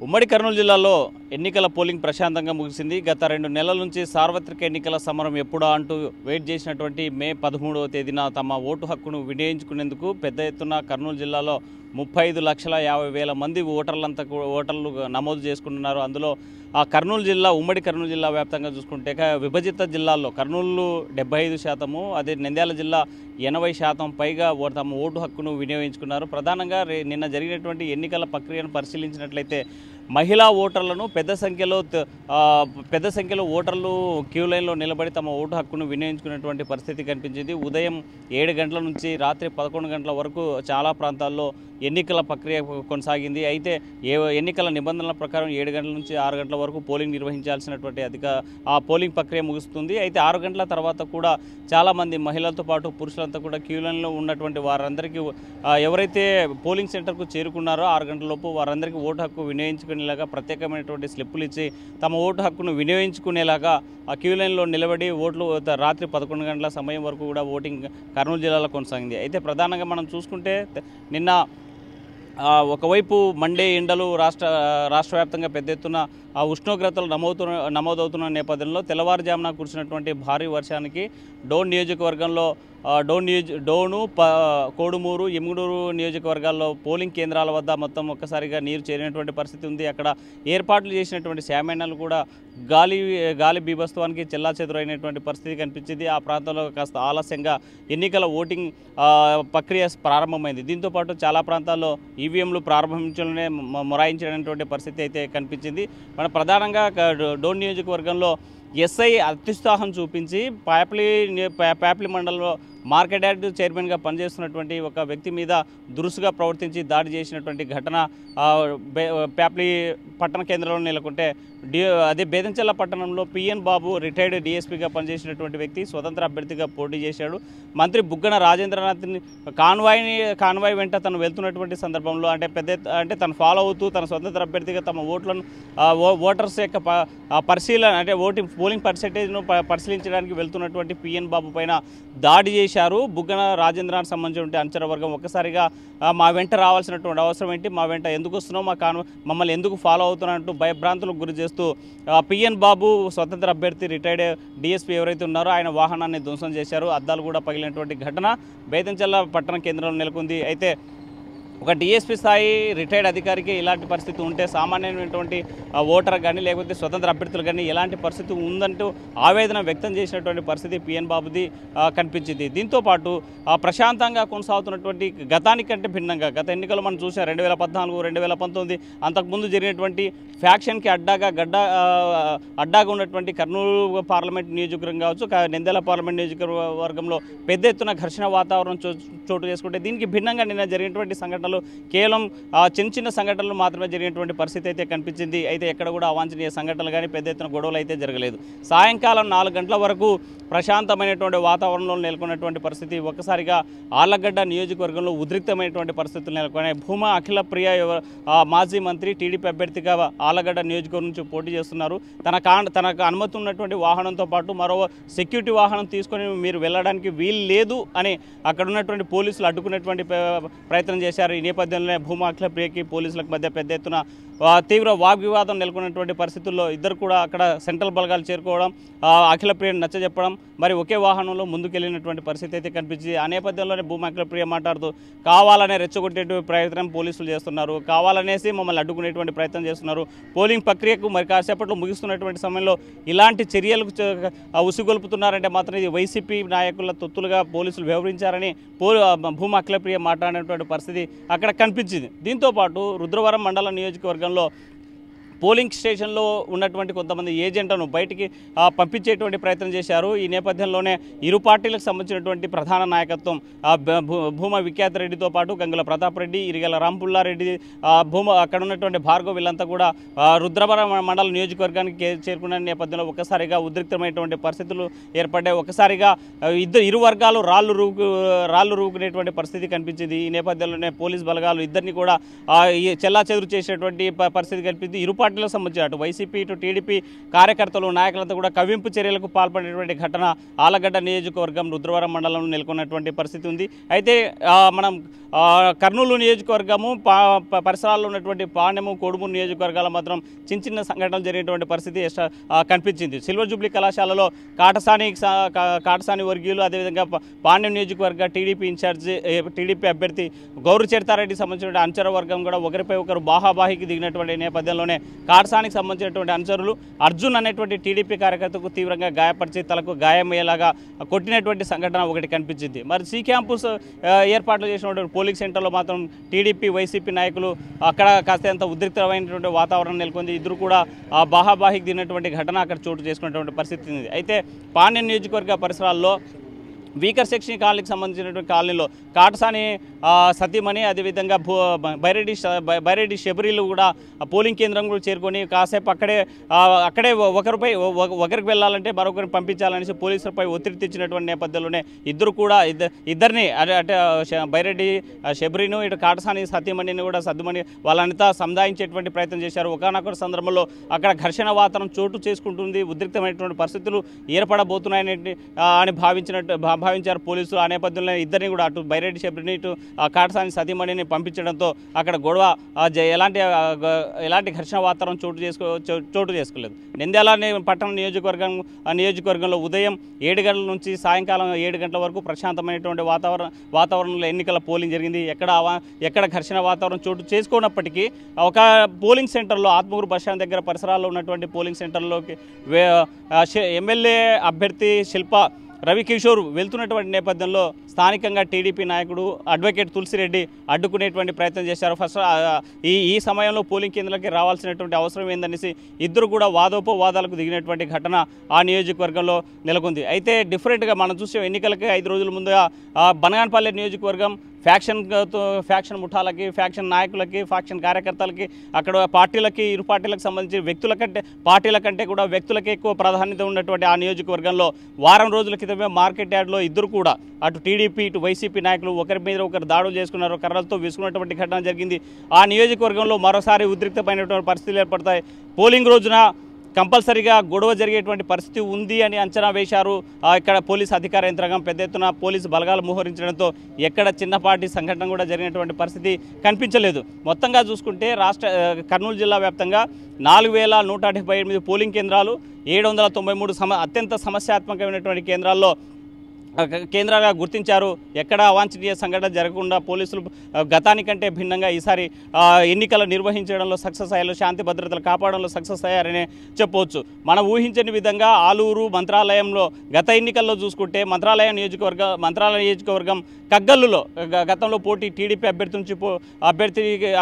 ఉమ్మడి కర్నూలు జిల్లాలో ఎన్నికల పోలింగ్ ప్రశాంతంగా ముగిసింది. గత 2 నెలల నుంచి సార్వత్రిక ఎన్నికల సమరం ఎప్పుడా అంటూ వెయిట్ చేసినటువంటి మే 13వ తేదీన తమ ఓటు హక్కును వినియోగించుకునేందుకు పెద్ద ఎత్తున కర్నూలు జిల్లాలో 35,50,000 మంది ఓటర్లు నమోదు చేసుకుంటున్నారు. అందులో కర్నూలు జిల్లా ఉమ్మడి కర్నూలు జిల్లా వ్యాప్తంగా చూసుకుంటే విభజిత జిల్లాల్లో కర్నూలు 75%, అదే నంద్యాల జిల్లా 80% పైగా తమ ఓటు హక్కును వినియోగించుకున్నారు. ప్రధానంగా నిన్న జరిగినటువంటి ఎన్నికల ప్రక్రియను పరిశీలించినట్లయితే మహిళా ఓటర్లను పెద్ద సంఖ్యలో ఓటర్లు క్యూ లైన్లో నిలబడి తమ ఓటు హక్కును వినియోగించుకునేటువంటి పరిస్థితి కనిపించింది. ఉదయం 7 గంటల నుంచి రాత్రి 11 గంటల వరకు చాలా ప్రాంతాల్లో ఎన్నికల ప్రక్రియ కొనసాగింది. అయితే ఎన్నికల నిబంధనల ప్రకారం 7 గంటల నుంచి 6 గంటల వరకు పోలింగ్ నిర్వహించాల్సినటువంటి ఆ పోలింగ్ ప్రక్రియ ముగుస్తుంది. అయితే 6 గంటల తర్వాత కూడా చాలామంది మహిళలతో పాటు పురుషులంతా కూడా క్యూ లైన్లో ఉన్నటువంటి వారందరికీ ఎవరైతే పోలింగ్ సెంటర్కు చేరుకున్నారో 6 గంటలలోపు వారందరికీ ఓటు హక్కు వినియోగించుకునేలాగా ప్రత్యేకమైనటువంటి స్లిప్పులు ఇచ్చి తమ ఓటు హక్కును వినియోగించుకునేలాగా ఆ క్యూ లైన్లో నిలబడి ఓట్లు రాత్రి 11 గంటల సమయం వరకు కూడా ఓటింగ్ కర్నూలు జిల్లాలో కొనసాగింది. అయితే ప్రధానంగా మనం చూసుకుంటే నిన్న ఒకవైపు మండే ఎండలు రాష్ట్ర వ్యాప్తంగా పెద్ద ఎత్తున ఉష్ణోగ్రతలు నమోదవుతున్న నేపథ్యంలో తెల్లవారుజామున కురిసినటువంటి భారీ వర్షానికి డోన్ నియోజకవర్గంలో డోను కోడుమూరు ఎమ్మిగనూరు నియోజకవర్గాల్లో పోలింగ్ కేంద్రాల వద్ద మొత్తం ఒక్కసారిగా నీరు చేరినటువంటి పరిస్థితి ఉంది. అక్కడ ఏర్పాట్లు చేసినటువంటి శామేనాలు కూడా గాలి బీభత్సవానికి చెల్లాచెదురైనటువంటి పరిస్థితి కనిపించింది. ఆ ప్రాంతంలో కాస్త ఆలస్యంగా ఎన్నికల ఓటింగ్ ప్రక్రియ ప్రారంభమైంది. దీంతోపాటు చాలా ప్రాంతాల్లో ఈవీఎంలు ప్రారంభించడమే మొరాయించినటువంటి పరిస్థితి అయితే కనిపించింది. మన ప్రధానంగా డోన్ నియోజకవర్గంలో ఎస్ఐ అత్యుత్సాహం చూపించి ప్యాప్లి మండలంలో మార్కెట్ యార్డ్ చైర్మన్గా పనిచేస్తున్నటువంటి ఒక వ్యక్తి మీద దురుసుగా ప్రవర్తించి దాడి చేసినటువంటి ఘటన ప్యాప్లి పట్టణ కేంద్రంలో నెలకొంటే అదే బేదంచెల్ల పట్టణంలో పిఎన్ బాబు రిటైర్డ్ డిఎస్పీగా పనిచేసినటువంటి వ్యక్తి స్వతంత్ర అభ్యర్థిగా పోటీ చేశాడు. మంత్రి బుగ్గన రాజేంద్రనాథ్ని కాన్వాయ్ వెంట తను వెళ్తున్నటువంటి సందర్భంలో అంటే తను ఫాలో అవుతూ తన స్వతంత్ర అభ్యర్థిగా తమ ఓట్లను ఓటర్స్ యొక్క పరిశీలన అంటే పోలింగ్ పర్సెంటేజ్ను పరిశీలించడానికి వెళ్తున్నటువంటి పిఎన్ బాబు పైన దాడి చేశారు. బుగ్గన రాజేంద్రానికి సంబంధించిన అంచనా వర్గం ఒక్కసారిగా మా వెంట రావాల్సినటువంటి అవసరం ఏంటి, మా వెంట ఎందుకు వస్తున్నావు, మమ్మల్ని ఎందుకు ఫాలో అవుతున్నట్టు భయభ్రాంతులకు గురి చేస్తూ పిఎన్ బాబు స్వతంత్ర అభ్యర్థి రిటైర్డ్ డిఎస్పీ ఎవరైతే ఉన్నారో ఆయన వాహనాన్ని ధ్వంసం చేశారు. అద్దాలు కూడా పగిలినటువంటి ఘటన బేతంచెల్ల పట్టణ కేంద్రంలో నెలకొంది. అయితే ఒక డిఎస్పీ స్థాయి రిటైర్డ్ అధికారికి ఇలాంటి పరిస్థితి ఉంటే సామాన్యమైనటువంటి ఓటర్ కానీ లేకపోతే స్వతంత్ర అభ్యర్థులు కానీ ఎలాంటి పరిస్థితి ఉందంటూ ఆవేదన వ్యక్తం చేసినటువంటి పరిస్థితి పిఎన్ బాబుది కనిపించింది. దీంతోపాటు ప్రశాంతంగా కొనసాగుతున్నటువంటి గతానికంటే భిన్నంగా గత ఎన్నికలు మనం చూసాం 2014, 2019 అంతకుముందు జరిగినటువంటి ఫ్యాక్షన్కి అడ్డాగా ఉన్నటువంటి కర్నూలు పార్లమెంట్ నియోజకవర్గం కావచ్చు, నంద్యాల పార్లమెంట్ నియోజకవర్గంలో పెద్ద ఎత్తున ఘర్షణ వాతావరణం చోటు చేసుకుంటే దీనికి భిన్నంగా నిన్న జరిగినటువంటి సంఘటనలు కేవలం చిన్న సంఘటనలు మాత్రమే జరిగినటువంటి పరిస్థితి అయితే కనిపించింది. అయితే ఎక్కడ కూడా అవాంఛనీయ సంఘటనలు కానీ పెద్ద ఎత్తున గొడవలు అయితే జరగలేదు. సాయంకాలం 4 గంటల వరకు ప్రశాంతమైనటువంటి వాతావరణంలో నెలకొన్నటువంటి పరిస్థితి ఒక్కసారిగా ఆళ్లగడ్డ నియోజకవర్గంలో ఉద్రిక్తమైనటువంటి పరిస్థితులు నెలకొన్నాయి. భూమా అఖిలప్రియ మాజీ మంత్రి టీడీపీ అభ్యర్థిగా ఆళ్లగడ్డ నియోజకవర్గం నుంచి పోటీ చేస్తున్నారు. తనకు అనుమతి ఉన్నటువంటి వాహనంతో పాటు మరో సెక్యూరిటీ వాహనం తీసుకొని మీరు వెళ్ళడానికి వీలు లేదు అని అక్కడ ఉన్నటువంటి పోలీసులు అడ్డుకునేటువంటి ప్రయత్నం చేశారు. ఈ నేపథ్యంలోనే భూమా అఖిలప్రియకి పోలీసులకు మధ్య పెద్ద ఎత్తున తీవ్ర వాగ్వివాదం నెలకొన్నటువంటి పరిస్థితుల్లో ఇద్దరు కూడా అక్కడ సెంట్రల్ బలగాలు చేరుకోవడం, అఖిలప్రియను నచ్చజెప్పడం, మరి ఒకే వాహనంలో ముందుకెళ్ళినటువంటి పరిస్థితి అయితే కనిపించింది. ఆ నేపథ్యంలోనే భూమా అఖిలప్రియ మాట్లాడుతూ కావాలనే రెచ్చగొట్టేటువంటి ప్రయత్నం పోలీసులు చేస్తున్నారు, కావాలనేసి మమ్మల్ని అడ్డుకునేటువంటి ప్రయత్నం చేస్తున్నారు. పోలింగ్ ప్రక్రియకు మరి కాసేపట్లో ముగిస్తున్నటువంటి సమయంలో ఇలాంటి చర్యలకు ఉసిగొల్పుతున్నారంటే మాత్రం ఇది వైసీపీ నాయకుల తొత్తులుగా పోలీసులు వ్యవహరించారని భూమా అఖిలప్రియ మాట్లాడినటువంటి పరిస్థితి అక్కడ కనిపించింది. దీంతోపాటు రుద్రవరం మండల నియోజకవర్గంలో పోలింగ్ స్టేషన్లో ఉన్నటువంటి కొంతమంది ఏజెంట్లను బయటికి పంపించేటువంటి ప్రయత్నం చేశారు. ఈ నేపథ్యంలోనే ఇరు పార్టీలకు సంబంధించినటువంటి ప్రధాన నాయకత్వం భూమా విఖ్యాత రెడ్డితో పాటు గంగుల ప్రతాప్ రెడ్డి, ఇరిగల రాంపుల్లారెడ్డి, అక్కడ ఉన్నటువంటి భార్గవ్ వీళ్ళంతా కూడా రుద్రవరం మండల నియోజకవర్గానికి చేరుకున్న నేపథ్యంలో ఒక్కసారిగా ఉద్రిక్తమైనటువంటి పరిస్థితులు ఏర్పడ్డాయి. ఒక్కసారిగా ఇరు వర్గాలు రాళ్ళు రూకునేటువంటి పరిస్థితి కనిపించింది. ఈ నేపథ్యంలోనే పోలీస్ బలగాలు ఇద్దరిని కూడా చెల్లాచెదురు చేసేటువంటి పరిస్థితి కనిపించింది. ఇరు పార్టీలకు సంబంధించి అటు వైసీపీ ఇటు టీడీపీ కార్యకర్తలు నాయకులంతా కూడా కవ్వింపు చర్యలకు పాల్పడినటువంటి ఘటన ఆలగడ్డ నియోజకవర్గం రుద్రవరం మండలంలో నెలకొన్నటువంటి పరిస్థితి ఉంది. అయితే మనం కర్నూలు నియోజకవర్గము పరిసరాల్లో ఉన్నటువంటి పాణెము కోడుమూరు నియోజకవర్గాల మాత్రం చిన్న చిన్న సంఘటనలు జరిగినటువంటి పరిస్థితి కనిపించింది. సిల్వర్ జూబ్లీ కళాశాలలో కాటసాని వర్గీయులు అదేవిధంగా పాణ్యం నియోజకవర్గ టీడీపీ ఇన్ఛార్జి టీడీపీ అభ్యర్థి గౌరు చరితారెడ్డికి సంబంధించిన అనుచర వర్గం కూడా ఒకరిపై ఒకరు బాహాబాహికి దిగినటువంటి నేపథ్యంలోనే కాటసానికి సంబంధించినటువంటి అనుచరులు అర్జున్ అనేటువంటి టీడీపీ కార్యకర్తకు తీవ్రంగా గాయపరిచి తలకు గాయమయ్యేలాగా కొట్టినటువంటి సంఘటన ఒకటి కనిపించింది. మరి సి క్యాంపస్ ఏర్పాట్లు చేసినటువంటి పోలింగ్ సెంటర్లో మాత్రం టీడీపీ వైసీపీ నాయకులు అక్కడ కాస్తంత ఉద్రిక్తమైనటువంటి వాతావరణం నెలకొంది. ఇద్దరు కూడా బాహాబాహికి దిగినటువంటి ఘటన అక్కడ చోటు చేసుకున్నటువంటి పరిస్థితి ఉంది. అయితే పాణ్యం నియోజకవర్గ పరిసరాల్లో వీకర్ సెక్షన్ కాలనీకి సంబంధించినటువంటి కాలనీలో కాటసాని సతీమణి అదేవిధంగా బైరెడ్డి శబరీలు కూడా పోలింగ్ కేంద్రం కూడా చేరుకొని కాసేపు అక్కడే ఒకరికి వెళ్ళాలంటే మరొకరిని పంపించాలనేసి పోలీసులపై ఒత్తిడి తెచ్చినటువంటి నేపథ్యంలోనే ఇద్దరిని అంటే బైరెడ్డి శబరీను ఇటు కాటసాని సతీమణిని కూడా సద్దుమణి వాళ్ళంతా సముదాయించేటువంటి ప్రయత్నం చేశారు. ఒకనొక సందర్భంలో అక్కడ ఘర్షణ వాతావరణం చోటు చేసుకుంటుంది, ఉద్రిక్తమైనటువంటి పరిస్థితులు ఏర్పడబోతున్నాయని అని భావించారు పోలీసులు. ఆ నేపథ్యంలో ఇద్దరిని కూడా అటు బైరెడ్డి శబరిని ఇటు కాటసాని సతీమణిని పంపించడంతో అక్కడ గొడవ ఎలాంటి ఘర్షణ వాతావరణం చోటు చేసుకోలేదు. నంద్యాల పట్టణ నియోజకవర్గంలో ఉదయం 7 గంటల నుంచి సాయంకాలం 7 గంటల వరకు ప్రశాంతమైనటువంటి వాతావరణంలో ఎన్నికల పోలింగ్ జరిగింది. ఎక్కడ ఘర్షణ వాతావరణం చోటు చేసుకోనప్పటికీ ఒక పోలింగ్ సెంటర్లో ఆత్మూరు బస్టాండ్ దగ్గర పరిసరాల్లో ఉన్నటువంటి పోలింగ్ సెంటర్లోకి ఎమ్మెల్యే అభ్యర్థి శిల్ప రవికిషోర్ వెళ్తున్నటువంటి నేపథ్యంలో స్థానికంగా టీడీపీ నాయకుడు అడ్వకేట్ తులసిరెడ్డి అడ్డుకునేటువంటి ప్రయత్నం చేశారు. ఫస్ట్ ఈ సమయంలో పోలింగ్ కేంద్రాలకి రావాల్సినటువంటి అవసరం ఏందనేసి ఇద్దరు కూడా వాదోపవాదాలకు దిగినటువంటి ఘటన ఆ నియోజకవర్గంలో నెలకొంది. అయితే డిఫరెంట్గా మనం చూసే ఎన్నికలకి 5 రోజుల ముందుగా బనగానపల్లి నియోజకవర్గం ఫ్యాక్షన్ ముఠాలకి, ఫ్యాక్షన్ నాయకులకి, ఫ్యాక్షన్ కార్యకర్తలకి, అక్కడ ఇరు పార్టీలకు సంబంధించి పార్టీల కంటే కూడా వ్యక్తులకే ఎక్కువ ప్రాధాన్యత ఉన్నటువంటి ఆ నియోజకవర్గంలో వారం రోజుల క్రితమే మార్కెట్ యార్డ్లో ఇద్దరు కూడా అటు టీడీపీ ఇటు వైసీపీ నాయకులు ఒకరి మీద ఒకరు దాడులు చేసుకున్నారు, కర్రలతో విసుకున్నటువంటి ఘటన జరిగింది. ఆ నియోజకవర్గంలో మరోసారి ఉద్రిక్తమైనటువంటి పరిస్థితులు ఏర్పడతాయి. పోలింగ్ రోజున కంపల్సరీగా గొడవ జరిగేటువంటి పరిస్థితి ఉంది అని అంచనా వేశారు. ఇక్కడ పోలీసు అధికార యంత్రాంగం పెద్ద ఎత్తున పోలీసు బలగాలు మోహరించడంతో ఎక్కడ చిన్నపాటి సంఘటన కూడా జరిగినటువంటి పరిస్థితి కనిపించలేదు. మొత్తంగా చూసుకుంటే కర్నూలు జిల్లా వ్యాప్తంగా 4178 పోలింగ్ కేంద్రాలు, 793 అత్యంత సమస్యాత్మకమైనటువంటి కేంద్రాలుగా గుర్తించారు. ఎక్కడ అవాంఛనీయ సంఘటన జరగకుండా పోలీసులు గతానికంటే భిన్నంగా ఈసారి ఎన్నికలు నిర్వహించడంలో సక్సెస్ అయ్యారు, శాంతి భద్రతలు కాపాడంలో సక్సెస్ అయ్యారనే చెప్పవచ్చు. మనం ఊహించని విధంగా ఆలూరు మంత్రాలయంలో గత ఎన్నికల్లో చూసుకుంటే మంత్రాలయ నియోజకవర్గం కగ్గల్లులో గతంలో టీడీపీ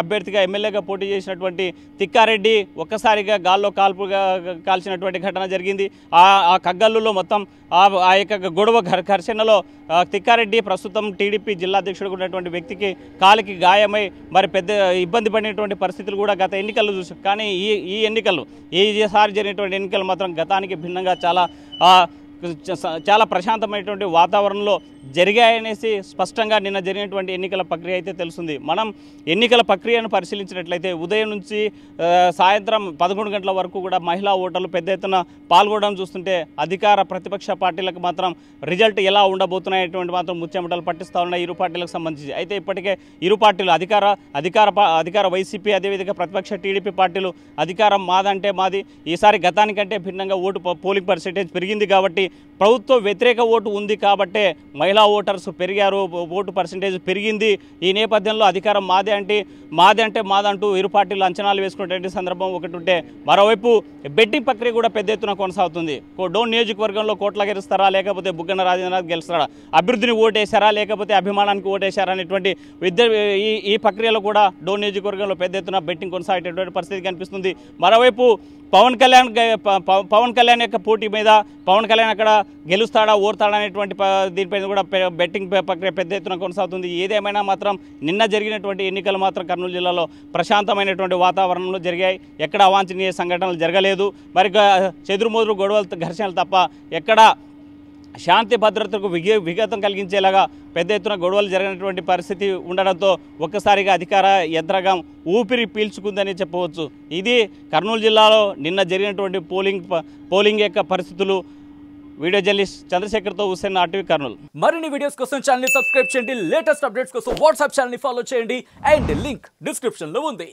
అభ్యర్థిగా ఎమ్మెల్యేగా పోటీ చేసినటువంటి తిక్కారెడ్డి ఒక్కసారిగా గాల్లో కాల్చినటువంటి ఘటన జరిగింది. ఆ కగ్గల్లులో మొత్తం ఆ యొక్క గొడవ ఘర్షణలో తిక్కారెడ్డి ప్రస్తుతం టీడీపీ జిల్లా అధ్యక్షుడు ఉన్నటువంటి వ్యక్తికి కాలికి గాయమై మరి పెద్ద ఇబ్బంది పడినటువంటి పరిస్థితులు కూడా గత ఎన్నికల్లో చూసాం. కానీ ఈసారి జరిగినటువంటి ఎన్నికలు మాత్రం గతానికి భిన్నంగా చాలా ప్రశాంతమైనటువంటి వాతావరణంలో జరిగాయనేసి స్పష్టంగా నిన్న జరిగినటువంటి ఎన్నికల ప్రక్రియ అయితే తెలుస్తుంది. మనం ఎన్నికల ప్రక్రియను పరిశీలించినట్లయితే ఉదయం నుంచి సాయంత్రం 11 గంటల వరకు కూడా మహిళా ఓటర్లు పెద్ద ఎత్తున పాల్గొనడం చూస్తుంటే అధికార ప్రతిపక్ష పార్టీలకు మాత్రం రిజల్ట్ ఎలా ఉండబోతున్నాయటువంటి మాత్రం ముచ్చెమటలు పట్టిస్తూ ఉన్నాయి ఇరు పార్టీలకు సంబంధించి. అయితే ఇప్పటికే ఇరు పార్టీలు అధికార వైసీపీ అదేవిధంగా ప్రతిపక్ష టీడీపీ పార్టీలు అధికారం మాదంటే మాది, ఈసారి గతానికంటే భిన్నంగా పోలింగ్ పర్సెంటేజ్ పెరిగింది కాబట్టి ప్రభుత్వ వ్యతిరేక ఓటు ఉంది కాబట్టే మహిళా ఓటర్స్ పెరిగారు, ఓటు పర్సెంటేజ్ పెరిగింది. ఈ నేపథ్యంలో అధికారం మాదంటూ ఇరు పార్టీలు అంచనాలు వేసుకునేటువంటి సందర్భం ఒకటి ఉంటే, మరోవైపు బెట్టింగ్ ప్రక్రియ కూడా పెద్ద ఎత్తున కొనసాగుతుంది. డోన్ నియోజకవర్గంలో కోట్ల గెలుస్తారా లేకపోతే బుగ్గన రాజేంద్రనాథ్ గెలుస్తారా, అభివృద్ధిని ఓటేశారా లేకపోతే అభిమానానికి ఓటేశారా అనేటువంటి ఈ ప్రక్రియలో కూడా డోన్ నియోజకవర్గంలో పెద్ద ఎత్తున బెట్టింగ్ కొనసాగేటటువంటి పరిస్థితి కనిపిస్తుంది. మరోవైపు పవన్ కళ్యాణ్ యొక్క పోటీ మీద పవన్ కళ్యాణ్ అక్కడ గెలుస్తాడా ఓడతాడా అనేటువంటి దీనిపైన కూడా బెట్టింగ్ ప్రక్రియ పెద్ద ఎత్తున కొనసాగుతుంది. ఏదేమైనా మాత్రం నిన్న జరిగినటువంటి ఎన్నికలు మాత్రం కర్నూలు జిల్లాలో ప్రశాంతమైనటువంటి వాతావరణంలో జరిగాయి. ఎక్కడ అవాంఛనీయ సంఘటనలు జరగలేదు. మరి చెదురుమదురు గొడవలు ఘర్షణలు తప్ప ఎక్కడ శాంతి భద్రతకు విఘాతం కలిగించేలాగా పెద్ద ఎత్తున గొడవలు జరిగినటువంటి పరిస్థితి ఉండడంతో ఒక్కసారిగా అధికార యంత్రాంగం ఊపిరి పీల్చుకుందని చెప్పవచ్చు. ఇది కర్నూలు జిల్లాలో నిన్న జరిగినటువంటి పోలింగ్ యొక్క పరిస్థితులు. వీడియో జర్నలిస్ట్ చంద్రశేఖర్తో హుస్సేన్, ఆర్టీవీ కర్నూలు. మరిన్ని వీడియోస్ కోసం ఛానల్ ని సబ్స్క్రైబ్ చేయండి. లేటెస్ట్ అప్డేట్స్ కోసం వాట్సాప్ ఛానల్ ని ఫాలో చేయండి. అండ్ లింక్ డిస్క్రిప్షన్ లో ఉంది.